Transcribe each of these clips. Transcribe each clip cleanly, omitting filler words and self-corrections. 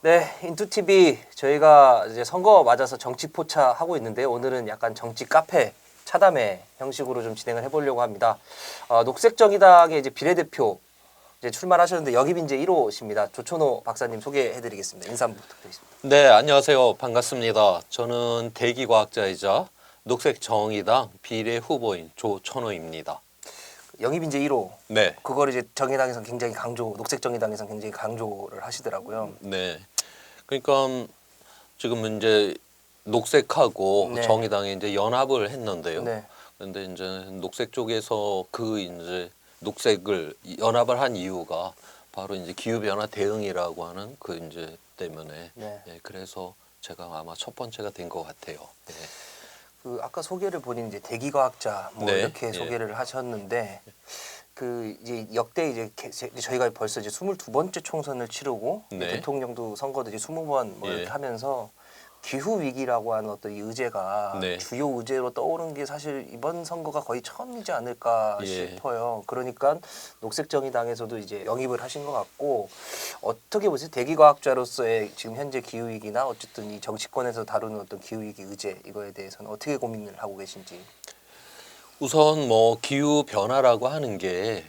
네, 인투TV 저희가 이제 선거 맞아서 정치 포차 하고 있는데 오늘은 약간 정치 카페 차담회 형식으로 좀 진행을 해보려고 합니다. 녹색정의당의 이제 비례대표 이제 출마하셨는데 역입인재 1호십니다. 조천호 박사님 소개해드리겠습니다. 인사 한번 부탁드리겠습니다. 네, 안녕하세요. 반갑습니다. 저는 대기과학자이자 녹색정의당 비례 후보인 조천호입니다. 영입인재 1호. 네. 그걸 이제 정의당에서 굉장히 녹색정의당에서 굉장히 강조를 하시더라고요. 네. 그러니까 지금 이제 녹색하고 네. 정의당이 이제 연합을 했는데요. 네. 그런데 이제 녹색 쪽에서 이제 녹색을 연합을 한 이유가 바로 이제 기후 변화 대응이라고 하는 이제 때문에 네. 예, 그래서 제가 아마 첫 번째가 된 것 같아요. 네. 그 아까 소개를 보니 이제 대기과학자 뭐 네. 이렇게 소개를 하셨는데 그 이제 역대 이제 저희가 벌써 이제 22번째 총선을 치르고 네. 대통령도 선거도 이제 20번 뭐 예. 이렇게 하면서 기후 위기라고 하는 어떤 이 의제가 네. 주요 의제로 떠오른 게 사실 이번 선거가 거의 처음이지 않을까 예. 싶어요. 그러니까 녹색정의당에서도 이제 영입을 하신 것 같고 어떻게 보세요? 대기과학자로서의 지금 현재 기후 위기나 어쨌든 이 정치권에서 다루는 어떤 기후 위기 의제 이거에 대해서는 어떻게 고민을 하고 계신지. 우선 뭐 기후 변화라고 하는 게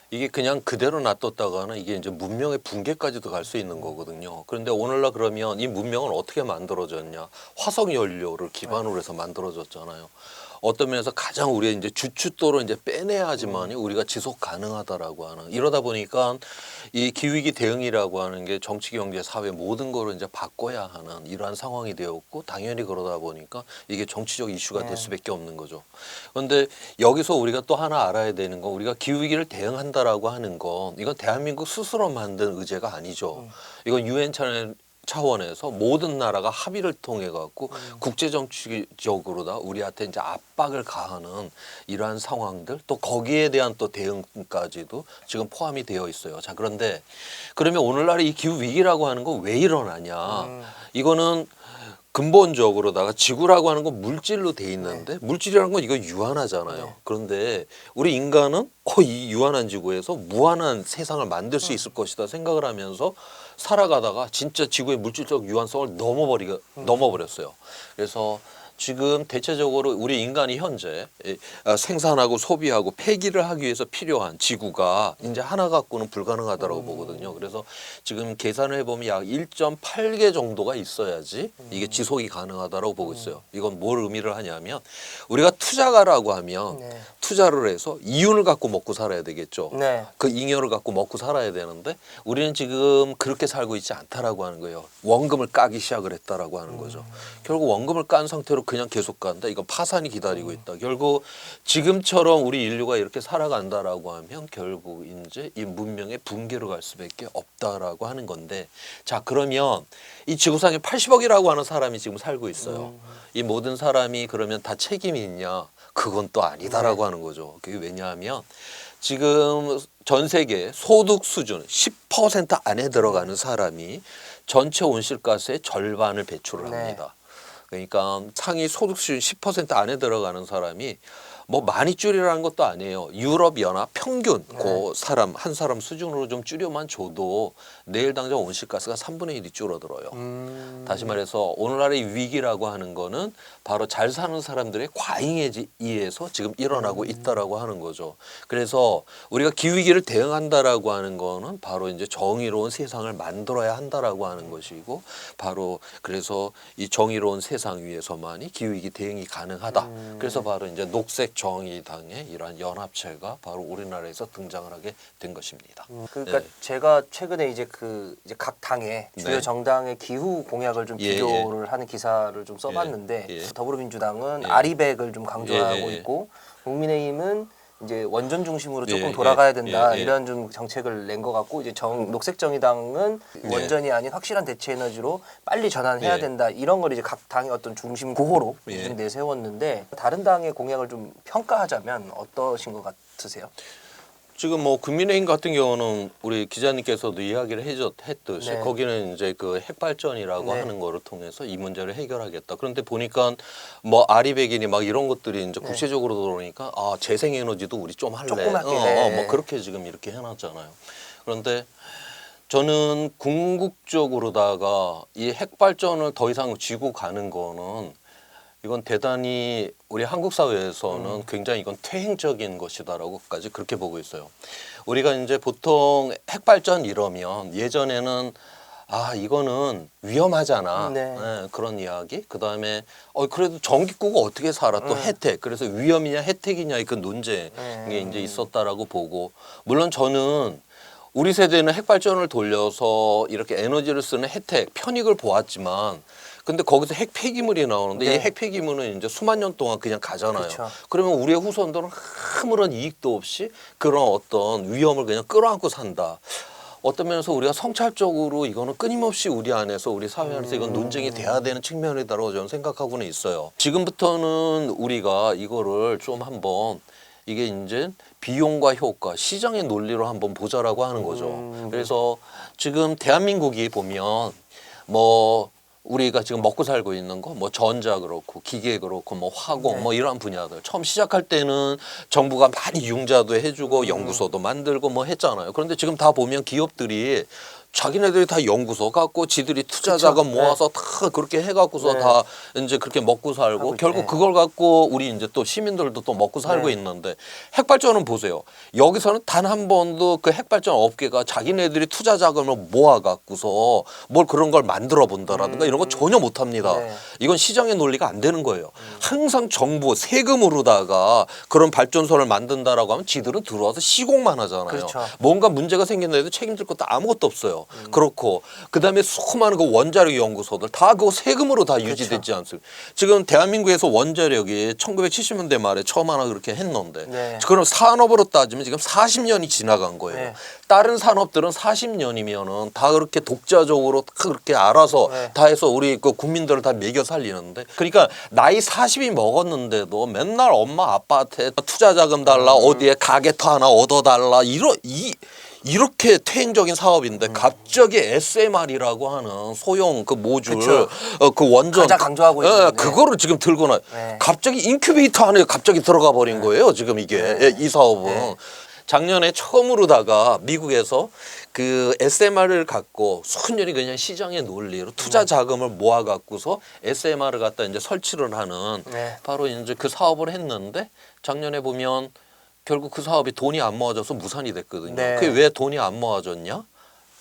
이게 그냥 그대로 놔뒀다가는 이게 이제 문명의 붕괴까지도 갈 수 있는 거거든요. 그런데 오늘날 그러면 이 문명은 어떻게 만들어졌냐? 화석 연료를 기반으로 해서 만들어졌잖아요. 어떤 면에서 가장 우리가 이제 주춧돌을 이제 빼내야지만이 우리가 지속 가능하다라고 하는 이러다 보니까 이 기후위기 대응이라고 하는 게 정치, 경제, 사회 모든 거를 이제 바꿔야 하는 이러한 상황이 되었고 당연히 그러다 보니까 이게 정치적 이슈가 될 수밖에 없는 거죠. 그런데 여기서 우리가 또 하나 알아야 되는 건 우리가 기후위기를 대응한다라고 하는 건 이건 대한민국 스스로 만든 의제가 아니죠. 이건 유엔 차원에서 모든 나라가 합의를 통해 갖고 국제 정치적으로다 우리한테 이제 압박을 가하는 이러한 상황들 또 거기에 대한 또 대응까지도 지금 포함이 되어 있어요. 자, 그런데 그러면 오늘날 이 기후 위기라고 하는 건 왜 일어나냐? 이거는 근본적으로다가 지구라고 하는 건 물질로 돼 있는데 물질이라는 건 이거 유한하잖아요. 그런데 우리 인간은 이 유한한 지구에서 무한한 세상을 만들 수 있을 것이다 생각을 하면서 살아가다가 진짜 지구의 물질적 유한성을 넘어버렸어요. 그래서 지금 대체적으로 우리 인간이 현재 생산하고 소비하고 폐기를 하기 위해서 필요한 지구가 이제 하나 갖고는 불가능하다고 보거든요. 그래서 지금 계산을 해보면 약 1.8개 정도가 있어야지 이게 지속이 가능하다고 보고 있어요. 이건 뭘 의미를 하냐면 우리가 투자가라고 하면 네. 투자를 해서 이윤을 갖고 먹고 살아야 되겠죠. 네. 그 잉여를 갖고 먹고 살아야 되는데 우리는 지금 그렇게 살고 있지 않다라고 하는 거예요. 원금을 까기 시작을 했다라고 하는 거죠. 결국 원금을 깐 상태로 그냥 계속 간다. 이건 파산이 기다리고 있다. 결국 지금처럼 우리 인류가 이렇게 살아간다라고 하면 결국 이제 이 문명의 붕괴로 갈 수밖에 없다라고 하는 건데 자, 그러면 이 지구상에 80억이라고 하는 사람이 지금 살고 있어요. 이 모든 사람이 그러면 다 책임이 있냐? 그건 또 아니다라고 하는 거죠. 그게 왜냐하면 지금 전 세계 소득 수준 10% 안에 들어가는 사람이 전체 온실가스의 절반을 배출을 합니다. 그러니까 상위 소득 수준 10% 안에 들어가는 사람이 뭐 많이 줄이라는 것도 아니에요. 유럽 연합 평균 그 사람 한 사람 수준으로 좀 줄여만 줘도 내일 당장 온실가스가 3분의 1이 줄어들어요. 다시 말해서 오늘날의 위기라고 하는 거는 바로 잘 사는 사람들의 과잉에 의해서 지금 일어나고 있다라고 하는 거죠. 그래서 우리가 기후위기를 대응한다라고 하는 거는 바로 이제 정의로운 세상을 만들어야 한다라고 하는 것이고 바로 그래서 이 정의로운 세상 위에서만이 기후위기 대응이 가능하다. 그래서 바로 이제 녹색정의당의 이러한 연합체가 바로 우리나라에서 등장을 하게 된 것입니다. 그러니까 네. 제가 최근에 이제 이제 각 당의 주요 네. 정당의 기후 공약을 좀 예, 비교를 하는 기사를 좀 써봤는데 예. 더불어민주당은 예. 아리백을 좀 강조하고 예. 있고 국민의힘은 이제 원전 중심으로 조금 예. 돌아가야 된다 예. 이런 좀 정책을 낸 것 같고 이제 녹색정의당은 원전이 아닌 확실한 대체 에너지로 빨리 전환해야 예. 된다 이런 걸 이제 각 당의 어떤 중심 구호로 예. 좀 내세웠는데 다른 당의 공약을 좀 평가하자면 어떠신 것 같으세요? 지금 뭐 국민의힘 같은 경우는 우리 기자님께서도 이야기를 했듯이 네. 거기는 이제 그 핵발전이라고 네. 하는 거를 통해서 이 문제를 해결하겠다. 그런데 보니까 뭐 아리백이니 막 이런 것들이 이제 국제적으로 들어오니까 아 재생에너지도 우리 좀 할래. 조그맣게. 뭐 그렇게 지금 이렇게 해놨잖아요. 그런데 저는 궁극적으로다가 이 핵발전을 더 이상 쥐고 가는 거는 이건 대단히 우리 한국 사회에서는 굉장히 이건 퇴행적인 것이다라고까지 그렇게 보고 있어요. 우리가 이제 보통 핵발전 이러면 예전에는 아 이거는 위험하잖아. 네. 예, 그런 이야기. 그다음에 그래도 전기구가 어떻게 살아 또 혜택. 그래서 위험이냐 혜택이냐 그 논쟁이 이제 있었다라고 보고 물론 저는 우리 세대는 핵발전을 돌려서 이렇게 에너지를 쓰는 혜택, 편익을 보았지만 근데 거기서 핵 폐기물이 나오는데 네. 이 핵 폐기물은 이제 수만 년 동안 그냥 가잖아요. 그쵸. 그러면 우리의 후손들은 아무런 이익도 없이 그런 어떤 위험을 그냥 끌어안고 산다. 어떤 면에서 우리가 성찰적으로 이거는 끊임없이 우리 안에서 우리 사회 안에서 이건 논쟁이 돼야 되는 측면이다라고 저는 생각하고는 있어요. 지금부터는 우리가 이거를 좀 한번 이게 이제 비용과 효과, 시장의 논리로 한번 보자라고 하는 거죠. 그래서 지금 대한민국이 보면 뭐 우리가 지금 먹고 살고 있는 거, 뭐 전자 그렇고 기계 그렇고 뭐 화공 뭐 이런 분야들 처음 시작할 때는 정부가 많이 융자도 해주고 연구소도 만들고 뭐 했잖아요. 그런데 지금 다 보면 기업들이 자기네들이 다 연구소 갖고 지들이 투자 자금 모아서 다 그렇게 해갖고서 네. 다 이제 그렇게 먹고 살고 결국 네. 그걸 갖고 우리 이제 또 시민들도 또 먹고 살고 네. 있는데 핵발전은 보세요. 여기서는 단 한 번도 그 핵발전 업계가 자기네들이 투자 자금을 모아갖고서 뭘 그런 걸 만들어 본다라든가 이런 거 전혀 못합니다. 네. 이건 시장의 논리가 안 되는 거예요. 항상 정부 세금으로다가 그런 발전소를 만든다라고 하면 지들은 들어와서 시공만 하잖아요. 그렇죠. 뭔가 문제가 생긴다 해도 책임질 것도 아무것도 없어요. 그렇고 그다음에 수많은 그 원자력 연구소들 다 그거 세금으로 다 유지되지 않습니까? 지금 대한민국에서 원자력이 1970년대 말에 처음 하나 그렇게 했는데 네. 그럼 산업으로 따지면 지금 40년이 지나간 거예요. 네. 다른 산업들은 40년이면은 다 그렇게 독자적으로 다 그렇게 알아서 네. 다 해서 우리 그 국민들을 다 먹여 살리는데 그러니까 나이 40이 먹었는데도 맨날 엄마 아빠한테 투자 자금 달라 어디에 가게터 하나 얻어달라 이렇게 퇴행적인 사업인데 갑자기 SMR이라고 하는 소형 그 모듈 그쵸. 그 원전 가장 강조하고 있는, 네. 그거를 지금 들고 나 네. 갑자기 인큐베이터 안에 갑자기 들어가 버린 거예요. 지금 이게 이 사업은 작년에 처음으로다가 미국에서 그 SMR을 갖고 순전히 그냥 시장의 논리로 투자 자금을 모아 갖고서 SMR을 갖다 이제 설치를 하는 네. 바로 이제 그 사업을 했는데 작년에 보면 결국 그 사업이 돈이 안 모아져서 무산이 됐거든요. 네. 그게 왜 돈이 안 모아졌냐?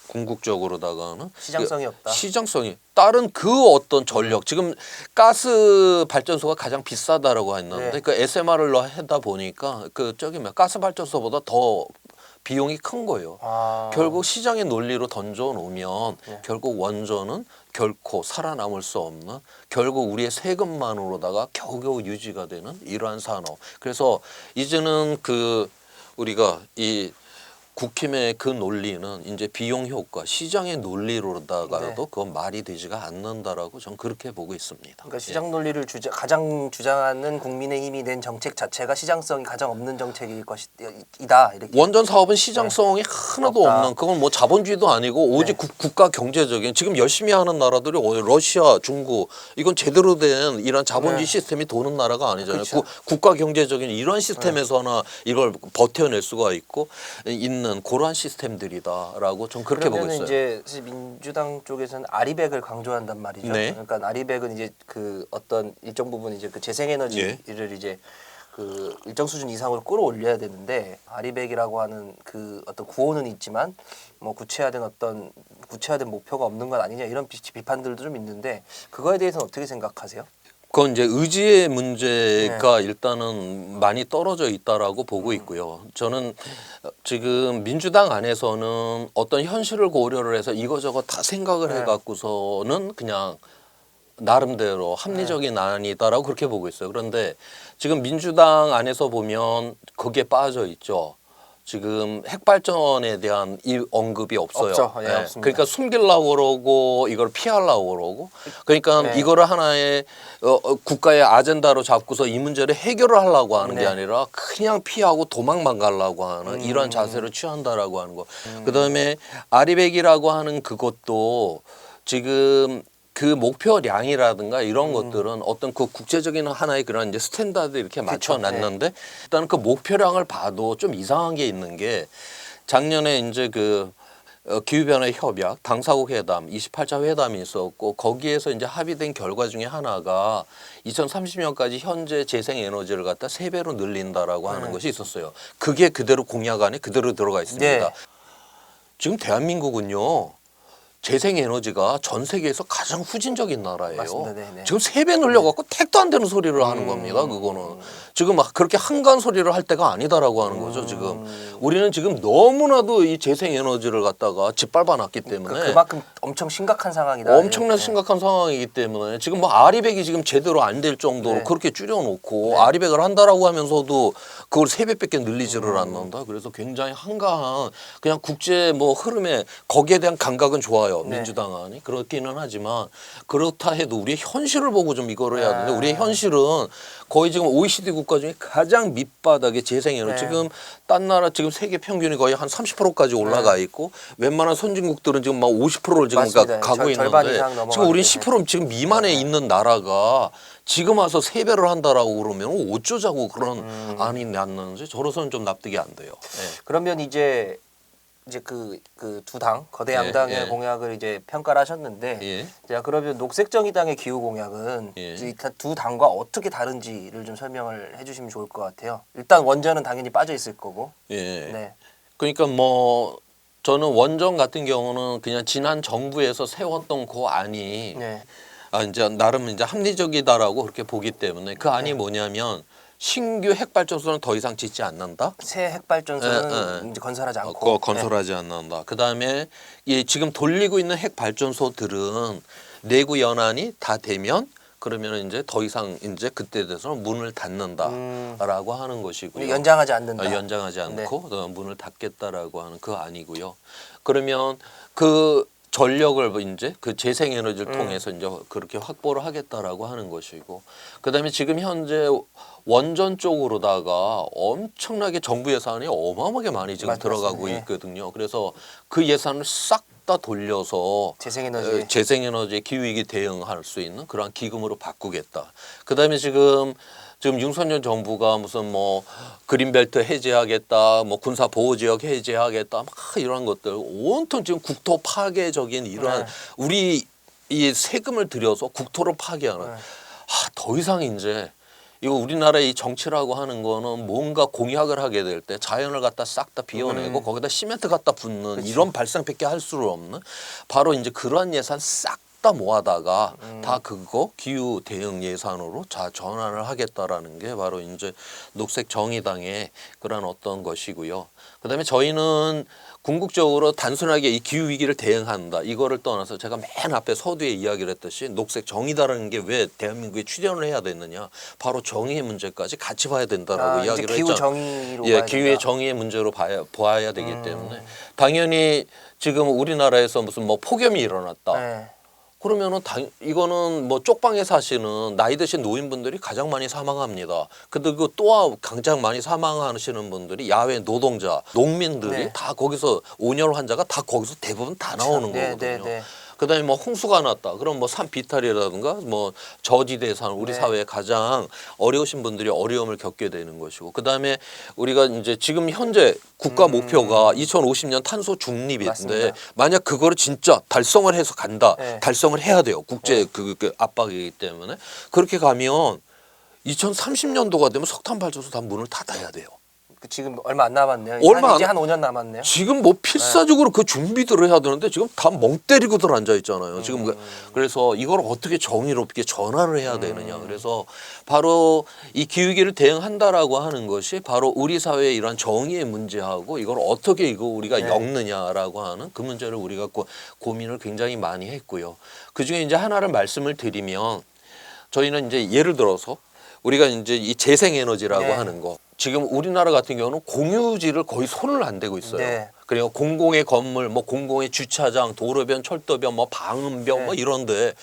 궁극적으로다가는 시장성이 없다. 시장성이 다른 그 어떤 전력 지금 가스 발전소가 가장 비싸다라고 했는데 네. 그 SMR을 하다 보니까 그 저기 가스 발전소보다 더 비용이 큰 거예요. 아. 결국 시장의 논리로 던져 놓으면 결국 원전은 결코 살아남을 수 없는 결국 우리의 세금만으로다가 겨우겨우 유지가 되는 이러한 산업. 그래서 이제는 그 우리가 이 국힘의 그 논리는 이제 비용 효과, 시장의 논리로다가도 네. 그건 말이 되지가 않는다라고 저는 그렇게 보고 있습니다. 그러니까 시장 논리를 가장 주장하는 국민의힘이 낸 정책 자체가 시장성이 가장 없는 정책일 것이다. 이렇게. 원전 사업은 시장성이 하나도 없다. 없는 그건 뭐 자본주의도 아니고 오직 국가 경제적인 지금 열심히 하는 나라들이 러시아, 중국 이건 제대로 된 이런 자본주의 시스템이 도는 나라가 아니잖아요. 그렇죠. 국가 경제적인 이런 시스템에서나 이걸 버텨낼 수가 있고 있는 그러한 시스템들이다라고 좀 그렇게 보고 그러면 있어요. 이제 사실 민주당 쪽에서는 아리백을 강조한단 말이죠. 네. 그러니까 아리백은 이제 그 어떤 일정 부분 이제 그 재생에너지를 이제 그 일정 수준 이상으로 끌어올려야 되는데 아리백이라고 하는 그 어떤 구호는 있지만 뭐 구체화된 목표가 없는 건 아니냐 이런 비판들도 좀 있는데 그거에 대해서는 어떻게 생각하세요? 그건 이제 의지의 문제가 일단은 많이 떨어져 있다라고 보고 있고요. 저는 지금 민주당 안에서는 어떤 현실을 고려를 해서 이거저거 다 생각을 해갖고서는 그냥 나름대로 합리적인 안이다라고 그렇게 보고 있어요. 그런데 지금 민주당 안에서 보면 거기에 빠져 있죠. 지금 핵발전에 대한 이 언급이 없어요. 없죠. 예, 없습니다. 그러니까 숨기려고 그러고 이걸 피하려고 그러고 그러니까 네. 이거를 하나의 국가의 아젠다로 잡고서 이 문제를 해결을 하려고 하는 게 아니라 그냥 피하고 도망만 가려고 하는 이러한 자세를 취한다라고 하는 거. 그다음에 아리백이라고 하는 그것도 지금 그 목표량이라든가 이런 것들은 어떤 그 국제적인 하나의 그런 이제 스탠다드 이렇게 맞춰놨는데 일단 그 목표량을 봐도 좀 이상한 게 있는 게 작년에 이제 그 기후변화 협약, 당사국 회담, 28차 회담이 있었고 거기에서 이제 합의된 결과 중에 하나가 2030년까지 현재 재생에너지를 갖다 3배로 늘린다라고 하는 것이 있었어요. 그게 그대로 공약 안에 그대로 들어가 있습니다. 네. 지금 대한민국은요. 재생에너지가 전 세계에서 가장 후진적인 나라예요. 맞습니다. 네네. 지금 3배 늘려갖고 택도 안 되는 소리를 하는 겁니다. 그거는. 지금 막 그렇게 한가한 소리를 할 때가 아니다라고 하는 거죠. 지금. 우리는 지금 너무나도 이 재생에너지를 갖다가 짓밟아놨기 때문에 그만큼 엄청 심각한 상황이다. 엄청난 네. 심각한 상황이기 때문에 지금 뭐 아리백이 지금 제대로 안 될 정도로 네. 그렇게 줄여놓고 네. 아리백을 한다라고 하면서도 그걸 3배밖에 늘리지를 않는다. 그래서 굉장히 한가한 그냥 국제 뭐 흐름에 거기에 대한 감각은 좋아요. 네. 민주당 안이 그렇기는 하지만 그렇다 해도 우리의 현실을 보고 좀 이거를 해야 되는데 아. 우리의 현실은 거의 지금 OECD 국가 중에 가장 밑바닥의 재생에너지 네. 지금 딴 나라 지금 세계 평균이 거의 한 30%까지 올라가 있고 웬만한 선진국들은 지금 막 50%를 지금 맞습니다. 가고 절반 있는데 이상 넘어가기 지금 우린 때문에. 10% 지금 미만에 있는 나라가 지금 와서 3배를 한다라고 그러면 어쩌자고 그런 안이 났는지 저로서는 좀 납득이 안 돼요. 네. 그러면 이제 그 두 당 거대 양당의 예. 공약을 이제 평가를 하셨는데, 예. 자 그러면 녹색정의당의 기후 공약은 예. 이 두 당과 어떻게 다른지를 좀 설명을 해주시면 좋을 것 같아요. 일단 원전은 당연히 빠져 있을 거고, 예. 네, 그러니까 뭐 저는 원전 같은 경우는 그냥 지난 정부에서 세웠던 그 안이 네, 이제 나름 이제 합리적이다라고 그렇게 보기 때문에 그 안이 뭐냐면 신규 핵발전소는 더 이상 짓지 않는다. 새 핵발전소는 예, 예. 이제 건설하지 않고, 그거 건설하지 않는다. 그다음에 이 지금 돌리고 있는 핵발전소들은 내구 연한이 다 되면 그러면 이제 더 이상 이제 그때 돼서는 문을 닫는다라고 하는 것이고요. 연장하지 않는다. 연장하지 않고 문을 닫겠다라고 하는 그 아니고요. 그러면 그 전력을 이제 그 재생에너지를 통해서 이제 그렇게 확보를 하겠다라고 하는 것이고, 그다음에 지금 현재 원전 쪽으로다가 엄청나게 정부 예산이 어마어마하게 많이 지금 맞습니다. 들어가고 예. 있거든요. 그래서 그 예산을 싹 다 돌려서 재생에너지. 재생에너지 기후위기 대응할 수 있는 그러한 기금으로 바꾸겠다. 그다음에 지금 윤석열 정부가 무슨 뭐 그린벨트 해제하겠다, 뭐 군사 보호 지역 해제하겠다, 막 이런 것들 온통 지금 국토 파괴적인 이러한 네. 우리 이 세금을 들여서 국토를 파괴하는 네. 더 이상 이제 이거 우리나라의 이 정치라고 하는 거는 뭔가 공약을 하게 될 때 자연을 갖다 싹 다 비워내고 거기다 시멘트 갖다 붓는 그치. 이런 발상밖에 할 수 없는 바로 이제 그러한 예산 싹 다 모아다가 다 그거 기후 대응 예산으로 전환을 하겠다라는 게 바로 이제 녹색 정의당의 그런 어떤 것이고요. 그다음에 저희는 궁극적으로 단순하게 이 기후 위기를 대응한다 이거를 떠나서 제가 맨 앞에 서두에 이야기를 했듯이 녹색 정의다라는 게 왜 대한민국에 출연을 해야 됐느냐, 바로 정의의 문제까지 같이 봐야 된다라고 이제 이야기를 기후 했잖아요. 정의로 예, 봐야 기후의 된다. 정의의 문제로 보아야 되기 때문에 당연히 지금 우리나라에서 무슨 뭐 폭염이 일어났다. 네. 그러면은 이거는 뭐 쪽방에 사시는 나이 드신 노인분들이 가장 많이 사망합니다. 그리고 또 가장 많이 사망하시는 분들이 야외 노동자, 농민들이 네. 다 거기서 온열 환자가 다 거기서 대부분 다 나오는 네, 거거든요. 네, 네. 그다음에 뭐 홍수가 났다. 그럼 뭐 산 비탈이라든가 뭐 저지대에 사는 우리 네. 사회에 가장 어려우신 분들이 어려움을 겪게 되는 것이고, 그다음에 우리가 이제 지금 현재 국가 목표가 2050년 탄소 중립인데 맞습니다. 만약 그거를 진짜 달성을 해서 간다. 네. 달성을 해야 돼요. 국제 그 압박이기 때문에. 그렇게 가면 2030년도가 되면 석탄 발전소 다 문을 닫아야 돼요. 지금 얼마 안 남았네요. 얼마 이제 안- 한 5년 남았네요. 지금 뭐 필사적으로 그 준비들을 해야 되는데 지금 다 멍 때리고들 앉아 있잖아요. 지금 그래서 이걸 어떻게 정의롭게 전환을 해야 되느냐. 그래서 바로 이 기후위기를 대응한다라고 하는 것이 바로 우리 사회의 이러한 정의의 문제하고 이걸 어떻게 우리가 네. 엮느냐라고 하는 그 문제를 우리가 고민을 굉장히 많이 했고요. 그 중에 이제 하나를 말씀을 드리면 저희는 이제 예를 들어서 우리가 이제 이 재생에너지라고 네. 하는 거. 지금 우리나라 같은 경우는 공유지를 거의 손을 안 대고 있어요. 네. 그리고 공공의 건물, 뭐 공공의 주차장, 도로변, 철도변, 뭐 방음벽, 네. 뭐 이런데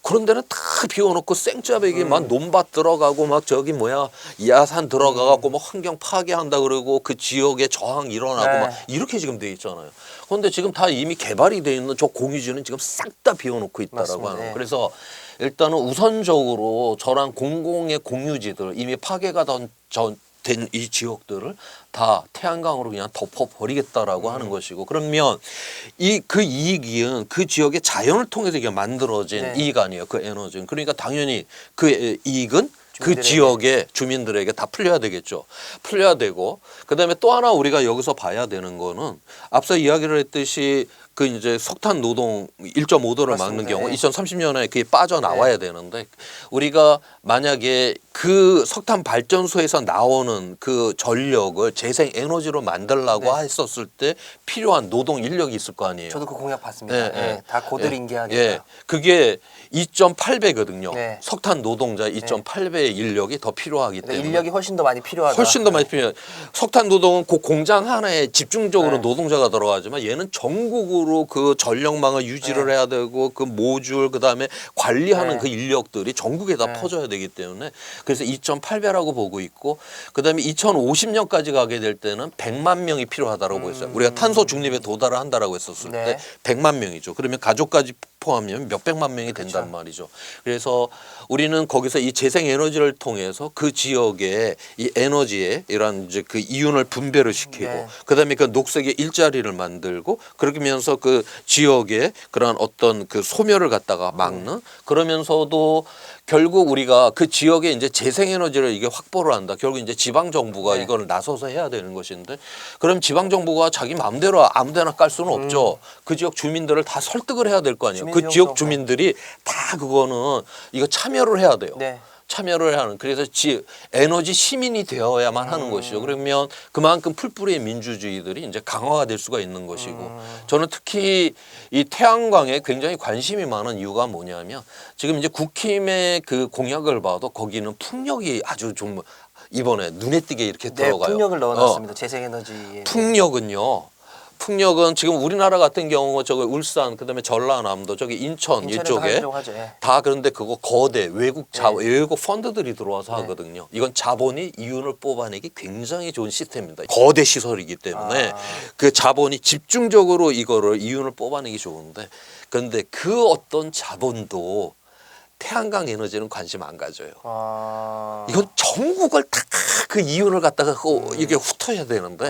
그런 데는 다 비워놓고 생짜배기 막 논밭 들어가고 막 저기 뭐야 야산 들어가갖고 뭐 환경 파괴한다 그러고 그 지역에 저항 일어나고 네. 막 이렇게 지금 돼 있잖아요. 그런데 지금 다 이미 개발이 돼 있는 저 공유지는 지금 싹 다 비워놓고 있다라고 맞습니다. 하는 네. 거예요. 그래서 일단은 우선적으로 저랑 공공의 공유지들 이미 파괴가 된 이 지역들을 다 태양광으로 그냥 덮어버리겠다라고 하는 것이고, 그러면 그 이익은 그 지역의 자연을 통해서 이게 만들어진 네. 이익 아니에요. 그 에너지는. 그러니까 당연히 그 이익은 그 주민들에게. 지역의 주민들에게 다 풀려야 되겠죠. 풀려야 되고, 그다음에 또 하나 우리가 여기서 봐야 되는 거는 앞서 이야기를 했듯이 그 이제 석탄 노동 1.5도를 막는 맞습니다. 경우 예. 2030년에 그게 빠져나와야 되는데, 우리가 만약에 그 석탄 발전소에서 나오는 그 전력을 재생 에너지로 만들라고 네. 했었을 때 필요한 노동 인력이 있을 거 아니에요. 저도 그 공약 봤습니다. 예, 예. 예, 다 고들 예. 인계하겠다. 예. 그게 2.8배거든요. 네. 석탄 노동자 2.8배의 인력이 더 필요하기 그러니까 때문에. 인력이 훨씬 더 많이 필요하다. 훨씬 더 많이 필요해요. 석탄 노동은 그 공장 하나에 집중적으로 네. 노동자가 들어가지만, 얘는 전국으로 그 전력망을 유지를 네. 해야 되고, 그 모듈 그다음에 관리하는 네. 그 인력들이 전국에 다 네. 퍼져야 되기 때문에, 그래서 2.8배라고 보고 있고, 그다음에 2050년까지 가게 될 때는 100만 명이 필요하다고 보고 있어요. 우리가 탄소 중립에 도달을 한다라고 했었을 네. 때 100만 명이죠. 그러면 가족까지 포함하면 몇백만 명이 된단 그렇죠. 말이죠. 그래서 우리는 거기서 이 재생 에너지를 통해서 그 지역의 이 에너지에 이런 이제 그 이윤을 분배를 시키고, 네. 그다음에 그 녹색의 일자리를 만들고, 그러면서 그 지역의 그런 어떤 그 소멸을 갖다가 막는, 그러면서도 결국 우리가 그 지역에 이제 재생 에너지를 이게 확보를 한다. 결국 이제 지방 정부가 네. 이걸 나서서 해야 되는 것인데, 그럼 지방 정부가 자기 마음대로 아무데나 깔 수는 없죠. 그 지역 주민들을 다 설득을 해야 될 거 아니에요. 그 주민 지역 형성. 주민들이 다 그거는 이거 참여를 해야 돼요. 네. 참여를 하는, 그래서 에너지 시민이 되어야만 하는 것이죠. 그러면 그만큼 풀뿌리의 민주주의들이 이제 강화가 될 수가 있는 것이고, 저는 특히 이 태양광에 굉장히 관심이 많은 이유가 뭐냐면, 지금 이제 국힘의 그 공약을 봐도 거기는 풍력이 아주 좀 이번에 눈에 띄게 이렇게 네, 들어가요. 풍력을 넣어놨습니다. 재생에너지에. 풍력은 지금 우리나라 같은 경우 저기 울산, 그다음에 전라남도, 저기 인천 인천에도 이쪽에 하려고 하죠. 예. 다, 그런데 그거 거대 외국 네. 외국 펀드들이 들어와서 네. 하거든요. 이건 자본이 이윤을 뽑아내기 굉장히 좋은 시스템입니다. 거대 시설이기 때문에 아. 그 자본이 집중적으로 이거를 이윤을 뽑아내기 좋은데, 그런데 그 어떤 자본도 태양광 에너지는 관심 안 가져요. 아. 이건 전국을 다 그 이윤을 갖다가 이게 훑어야 되는데,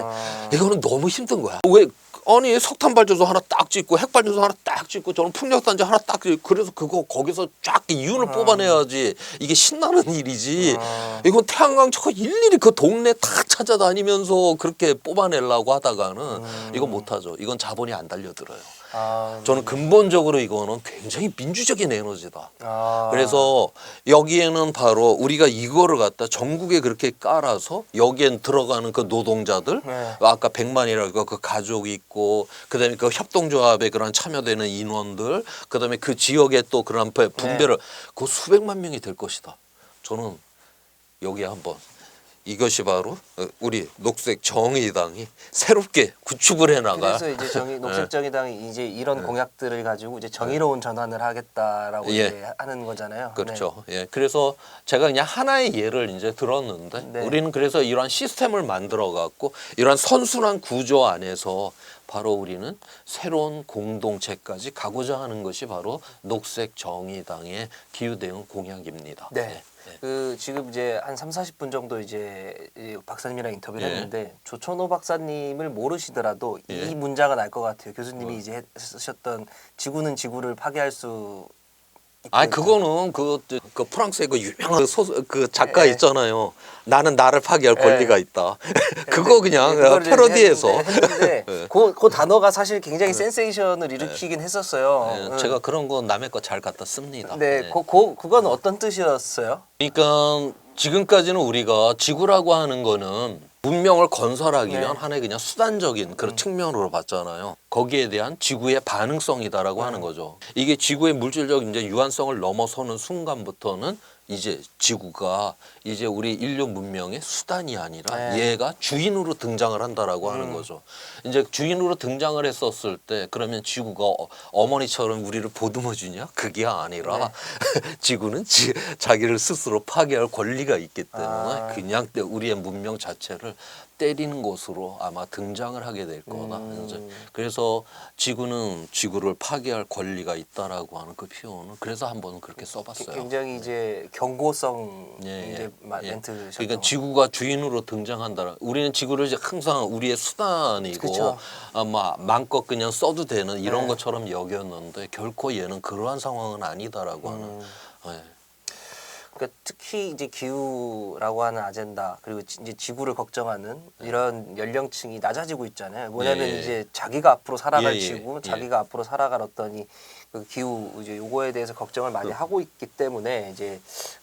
이거는 너무 힘든 거야. 왜? 아니 석탄 발전소 하나 딱 짓고 핵 발전소 하나 딱 짓고 저는 풍력 단지 하나 딱 짓고, 그래서 그거 거기서 쫙 이윤을 뽑아내야지 이게 신나는 일이지. 이건 태양광 저거 일일이 그 동네 다 찾아다니면서 그렇게 뽑아내려고 하다가는 이건 못하죠. 이건 자본이 안 달려들어요. 아. 저는 근본적으로 이거는 굉장히 민주적인 에너지다. 아. 그래서 여기에는 바로 우리가 이거를 갖다 전국에 그렇게 깔아서 여기엔 들어가는 그 노동자들, 네. 아까 100만이라고 그 가족이 있고, 그다음에 그 협동조합에 그런 참여되는 인원들, 그다음에 그 지역에 또 그런 분배를, 그 수백만 명이 될 것이다. 저는 여기에 한번 이것이 바로 우리 녹색 정의당이 새롭게 구축을 해나가. 그래서 이제 녹색 정의당이 이제 이런 공약들을 가지고 이제 정의로운 전환을 하겠다라고 예. 이제 하는 거잖아요. 그렇죠. 예. 그래서 제가 그냥 하나의 예를 이제 들었는데, 네. 우리는 그래서 이러한 시스템을 만들어 갖고 이러한 선순환 구조 안에서 바로 우리는 새로운 공동체까지 가고자 하는 것이 바로 녹색 정의당의 기후 대응 공약입니다. 네. 예. 그 지금 이제 한 3, 40분 정도 이제 이 박사님이랑 인터뷰를 예. 했는데, 조천호 박사님을 모르시더라도 예. 이 문장은 알 것 같아요. 교수님이 이제 쓰셨던 지구는 지구를 파괴할 수 아니 그거는 그 프랑스의 그 유명한 그 작가 예. 있잖아요. 나는 나를 파괴할 예. 권리가 있다. 그거 그냥 그거를 이제 패러디해서. 했는데 예. 그 단어가 사실 굉장히 센세이션을 일으키긴 했었어요. 예, 제가 그런 거 남의 거 잘 갖다 씁니다. 네, 예. 그건 어떤 뜻이었어요? 그러니까 지금까지는 우리가 지구라고 하는 거는 문명을 건설하기 네. 위한 하나의 그냥 수단적인 그런 측면으로 봤잖아요. 거기에 대한 지구의 반응성이다라고 하는 거죠. 이게 지구의 물질적 이제 유한성을 넘어서는 순간부터는 이제 지구가 이제 우리 인류 문명의 수단이 아니라 네. 얘가 주인으로 등장을 한다라고 하는 거죠. 이제 주인으로 등장을 했었을 때 그러면 지구가 어머니처럼 우리를 보듬어 주냐? 그게 아니라 지구는 자기를 스스로 파괴할 권리가 있기 때문에 그냥 우리의 문명 자체를 때리는 것으로 아마 등장을 하게 될 거다. 이제 그래서 지구는 지구를 파괴할 권리가 있다라고 하는 그 표현을 그래서 한번 그렇게 써봤어요. 굉장히 이제 경고성 예, 이제 예. 멘트셨던 그러니까 지구가 주인으로 등장한다. 우리는 지구를 이제 항상 우리의 수단이고 그쵸. 아마 마음껏 그냥 써도 되는 이런 네. 것처럼 여겼는데 결코 얘는 그러한 상황은 아니다라고 하는. 예. 그러니까 특히 이제 기후라고 하는 아젠다 그리고 이제 지구를 걱정하는 이런 연령층이 낮아지고 있잖아요. 뭐냐면 예, 예. 이제 자기가 앞으로 살아갈 예, 예. 지구, 예. 자기가 앞으로 살아갈 어떤 그 기후 이제 요거에 대해서 걱정을 많이 하고 있기 때문에 이제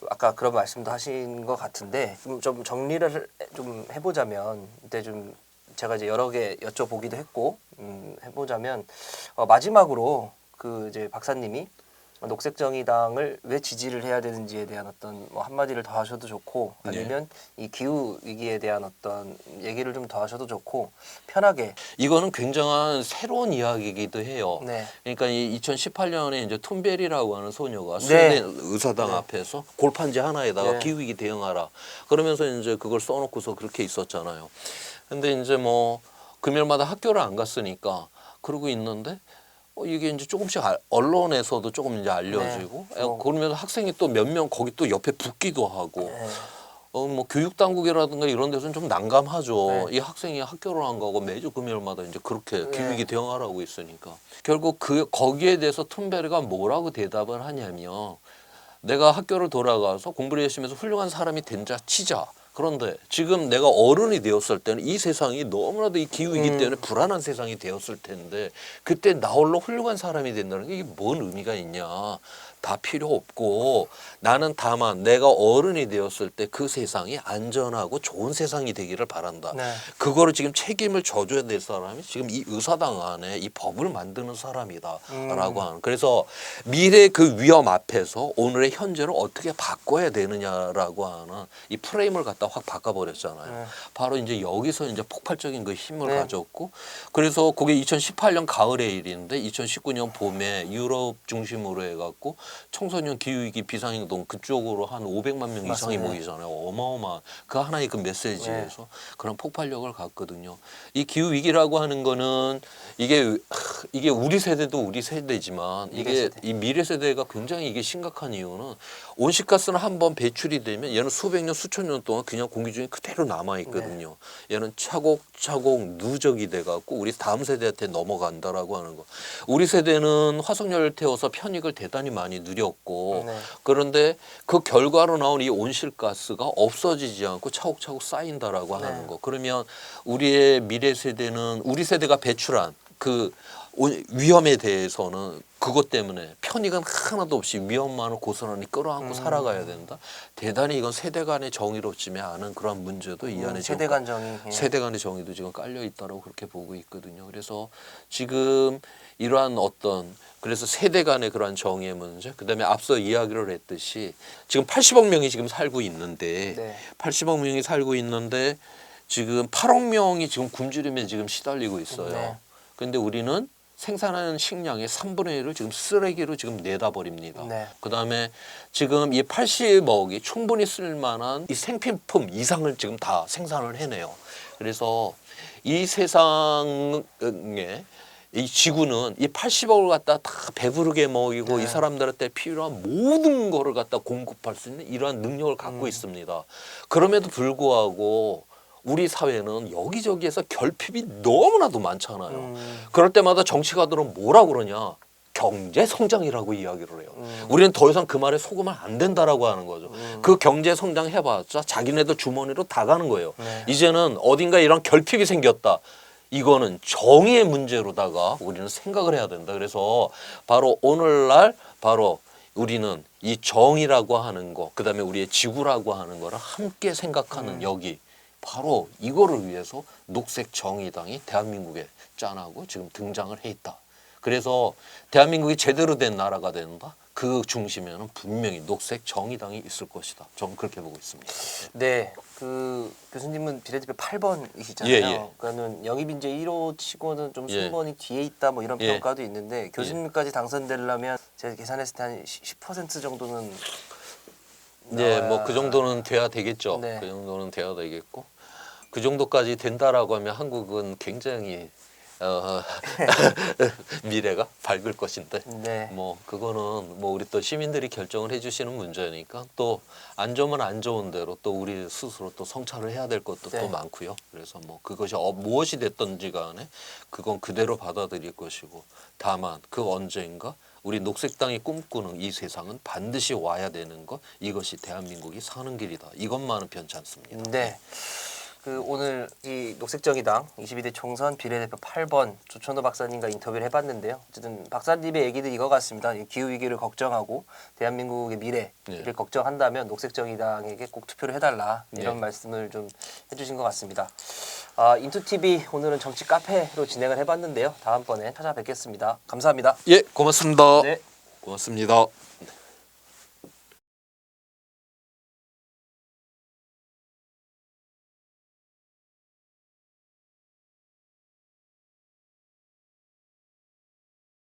아까 그런 말씀도 하신 것 같은데 좀 정리를 좀 해보자면 이때 좀 제가 이제 여러 개 여쭤보기도 했고 해보자면 마지막으로 그 이제 박사님이 녹색정의당을 왜 지지를 해야 되는지에 대한 어떤 뭐 한마디를 더 하셔도 좋고 아니면 이 기후 위기에 대한 어떤 얘기를 좀 더 하셔도 좋고 편하게. 이거는 굉장한 새로운 이야기이기도 해요. 네. 그러니까 이 2018년에 이제 툰베리라고 하는 소녀가 스웨덴 의사당 네. 앞에서 골판지 하나에다가 네. 기후위기 대응하라 그러면서 이제 그걸 써놓고서 그렇게 있었잖아요. 근데 이제 뭐 금요일마다 학교를 안 갔으니까 그러고 있는데 이게 이제 조금씩 언론에서도 조금 이제 알려지고 네. 그러면서 학생이 또 몇 명 거기 또 옆에 붙기도 하고 네. 뭐 교육 당국이라든가 이런 데서는 좀 난감하죠. 네. 이 학생이 학교를 안 가고 매주 금요일마다 이제 그렇게 네. 기후위기 대응하라고 있으니까 결국 거기에 대해서 툰베르가 뭐라고 대답을 하냐면 내가 학교를 돌아가서 공부를 열심히 해서 훌륭한 사람이 된자 치자. 그런데 지금 내가 어른이 되었을 때는 이 세상이 너무나도 이 기후위기 때문에 불안한 세상이 되었을 텐데 그때 나 홀로 훌륭한 사람이 된다는 게 이게 뭔 의미가 있냐. 다 필요 없고 나는 다만 내가 어른이 되었을 때 그 세상이 안전하고 좋은 세상이 되기를 바란다. 네. 그거를 지금 책임을 져줘야 될 사람이 지금 이 의사당 안에 이 법을 만드는 사람이다라고 하는. 그래서 미래 그 위험 앞에서 오늘의 현재를 어떻게 바꿔야 되느냐라고 하는 이 프레임을 갖다 확 바꿔버렸잖아요. 네. 바로 이제 여기서 이제 폭발적인 그 힘을 네. 가졌고 그래서 그게 2018년 가을의 일인데 2019년 봄에 유럽 중심으로 해갖고 청소년 기후위기 비상행동 그쪽으로 한 500만 명 이상이 맞습니다. 모이잖아요. 어마어마한 그 하나의 그 메시지에서 그런 폭발력을 갖거든요. 이 기후위기라고 하는 거는 이게 우리 세대도 우리 세대지만 이게 미래세대. 이 미래 세대가 굉장히 이게 심각한 이유는 온실가스는 한번 배출이 되면 얘는 수백 년 수천 년 동안 그냥 공기 중에 그대로 남아 있거든요. 얘는 차곡차곡 누적이 돼 갖고 우리 다음 세대한테 넘어간다라고 하는 거. 우리 세대는 화석연료를 태워서 편익을 대단히 많이 누렸고 네. 그런데 그 결과로 나온 이 온실가스가 없어지지 않고 차곡차곡 쌓인다라고 네. 하는 거. 그러면 우리의 미래 세대는 우리 세대가 배출한 그 위험에 대해서는 그것 때문에 편익은 하나도 없이 위험만을 고스란히 끌어안고 살아가야 된다. 대단히 이건 세대 간의 정의롭지 않은 그런 문제도 이 안에 세대 간 정의. 세대 간의 정의도 지금 깔려 있다고 그렇게 보고 있거든요. 그래서 지금 이러한 그래서 세대 간의 그러한 정의의 문제, 그다음에 앞서 이야기를 했듯이 지금 80억 명이 지금 살고 있는데 네. 80억 명이 살고 있는데 지금 8억 명이 지금 굶주림에 지금 시달리고 있어요. 네. 그런데 우리는 생산하는 식량의 3분의 1을 지금 쓰레기로 지금 내다 버립니다. 네. 그다음에 지금 이 80억이 충분히 쓸 만한 이 생필품 이상을 지금 다 생산을 해내요. 그래서 이 세상에 이 지구는 이 80억을 갖다 다 배부르게 먹이고 네. 이 사람들한테 필요한 모든 거를 갖다 공급할 수 있는 이러한 능력을 갖고 있습니다. 그럼에도 불구하고 우리 사회는 여기저기에서 결핍이 너무나도 많잖아요. 그럴 때마다 정치가들은 뭐라 그러냐? 경제 성장이라고 이야기를 해요. 우리는 더 이상 그 말에 속으면 안 된다라고 하는 거죠. 그 경제 성장 해봤자 자기네들 주머니로 다 가는 거예요. 네. 이제는 어딘가 이런 결핍이 생겼다. 이거는 정의의 문제로다가 우리는 생각을 해야 된다. 그래서 바로 오늘날 바로 우리는 이 정의라고 하는 거, 그다음에 우리의 지구라고 하는 거를 함께 생각하는 여기 바로 이거를 위해서 녹색 정의당이 대한민국에 짠하고 지금 등장을 해 있다. 그래서 대한민국이 제대로 된 나라가 된다. 그 중심에는 분명히 녹색 정의당이 있을 것이다. 저는 그렇게 보고 있습니다. 네, 그 교수님은 비례대표 8번이시잖아요. 예, 예. 그러니까는 영입인재 1호 치고는 좀 예. 순번이 뒤에 있다 뭐 이런 예. 평가도 있는데 교수님까지 당선되려면 제가 계산했을 때 한 10% 정도는 네, 뭐 그 정도는 돼야 되겠죠. 네. 그 정도는 돼야 되겠고. 그 정도까지 된다라고 하면 한국은 굉장히 미래가 밝을 것인데 네. 뭐 그거는 뭐 우리 또 시민들이 결정을 해주시는 문제니까 또 안 좋으면 안 좋은 대로 또 우리 스스로 또 성찰을 해야 될 것도 네. 또 많고요. 그래서 뭐 그것이 무엇이 됐든지 간에 그건 그대로 받아들일 것이고 다만 그 언젠가 우리 녹색당이 꿈꾸는 이 세상은 반드시 와야 되는 것 이것이 대한민국이 사는 길이다. 이것만은 변치 않습니다. 네. 그 오늘 이 녹색정의당 22대 총선 비례대표 8번 조천호 박사님과 인터뷰를 해봤는데요. 어쨌든 박사님의 얘기는 이거 같습니다. 기후 위기를 걱정하고 대한민국의 미래를 네. 걱정한다면 녹색정의당에게 꼭 투표를 해달라 이런 네. 말씀을 좀 해주신 것 같습니다. 인투TV 오늘은 정치 카페로 진행을 해봤는데요. 다음번에 찾아뵙겠습니다. 감사합니다. 예, 고맙습니다. 네. 고맙습니다.